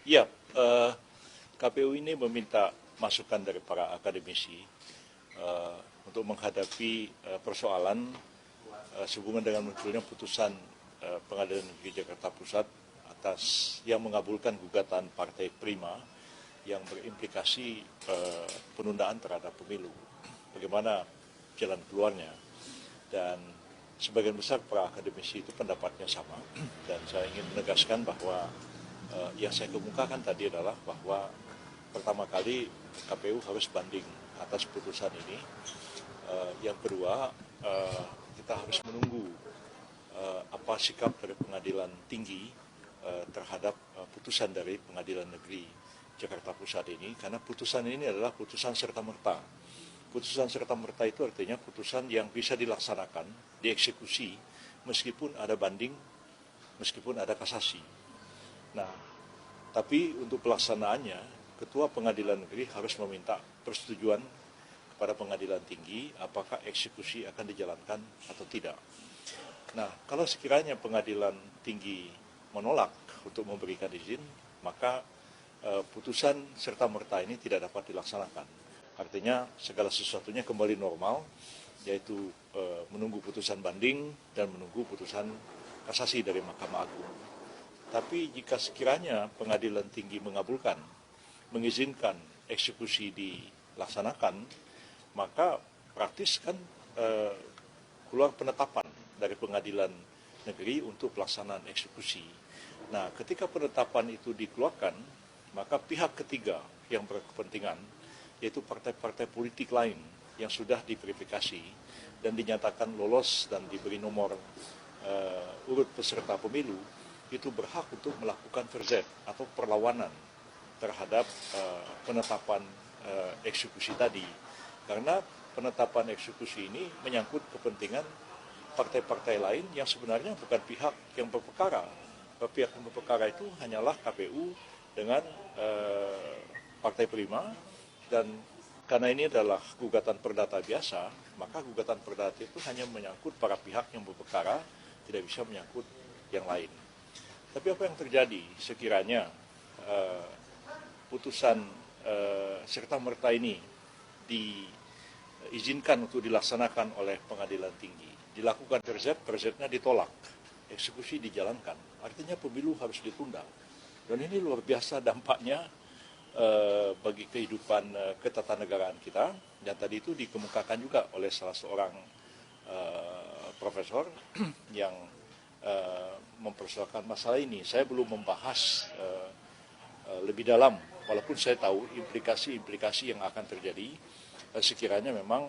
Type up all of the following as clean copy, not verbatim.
Ya, KPU ini meminta masukan dari para akademisi untuk menghadapi persoalan sehubungan dengan munculnya putusan Pengadilan Negeri Jakarta Pusat atas yang mengabulkan gugatan Partai Prima yang berimplikasi penundaan terhadap pemilu. Bagaimana jalan keluarnya? Dan sebagian besar para akademisi itu pendapatnya sama. Dan saya ingin menegaskan bahwa yang saya kemukakan tadi adalah bahwa pertama kali KPU harus banding atas putusan ini. Yang kedua, kita harus menunggu apa sikap dari pengadilan tinggi terhadap putusan dari Pengadilan Negeri Jakarta Pusat ini, karena putusan ini adalah putusan serta-merta. Putusan serta-merta itu artinya putusan yang bisa dilaksanakan, dieksekusi, meskipun ada banding, meskipun ada kasasi. Nah, tapi untuk pelaksanaannya, Ketua Pengadilan Negeri harus meminta persetujuan kepada Pengadilan Tinggi apakah eksekusi akan dijalankan atau tidak. Nah, kalau sekiranya Pengadilan Tinggi menolak untuk memberikan izin, maka putusan serta-merta ini tidak dapat dilaksanakan. Artinya segala sesuatunya kembali normal, yaitu menunggu putusan banding dan menunggu putusan kasasi dari Mahkamah Agung. Tapi jika sekiranya Pengadilan Tinggi mengabulkan, mengizinkan eksekusi dilaksanakan, maka praktis kan keluar penetapan dari Pengadilan Negeri untuk pelaksanaan eksekusi. Nah, ketika penetapan itu dikeluarkan, maka pihak ketiga yang berkepentingan, yaitu partai-partai politik lain yang sudah diverifikasi dan dinyatakan lolos dan diberi nomor urut peserta pemilu, itu berhak untuk melakukan verzet atau perlawanan terhadap penetapan eksekusi tadi. Karena penetapan eksekusi ini menyangkut kepentingan partai-partai lain yang sebenarnya bukan pihak yang berperkara. Pihak yang berperkara itu hanyalah KPU dengan Partai Prima, dan karena ini adalah gugatan perdata biasa, maka gugatan perdata itu hanya menyangkut para pihak yang berperkara, tidak bisa menyangkut yang lain. Tapi apa yang terjadi sekiranya putusan serta-merta ini diizinkan untuk dilaksanakan oleh Pengadilan Tinggi, dilakukan verzetnya ditolak, eksekusi dijalankan, artinya pemilu harus ditunda. Dan ini luar biasa dampaknya bagi kehidupan ketatanegaraan kita. Dan tadi itu dikemukakan juga oleh salah seorang profesor yang mempersoalkan masalah ini. Saya belum membahas lebih dalam, walaupun saya tahu implikasi-implikasi yang akan terjadi sekiranya memang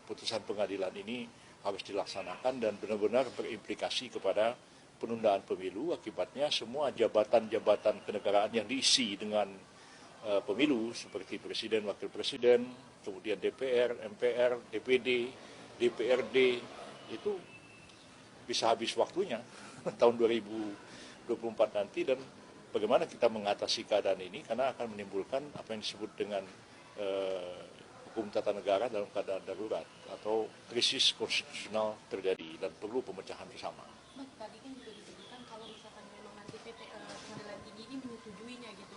putusan pengadilan ini harus dilaksanakan dan benar-benar berimplikasi kepada penundaan pemilu. Akibatnya semua jabatan-jabatan kenegaraan yang diisi dengan pemilu seperti presiden, wakil presiden, kemudian DPR, MPR, DPD, DPRD itu bisa habis waktunya tahun 2024 nanti. Dan bagaimana kita mengatasi keadaan ini, karena akan menimbulkan apa yang disebut dengan hukum tata negara dalam keadaan darurat atau krisis konstitusional terjadi dan perlu pemecahan bersama. Tadi kan juga disebutkan kalau misalkan memang nanti Pengadilan Tinggi ini menyetujuinya gitu,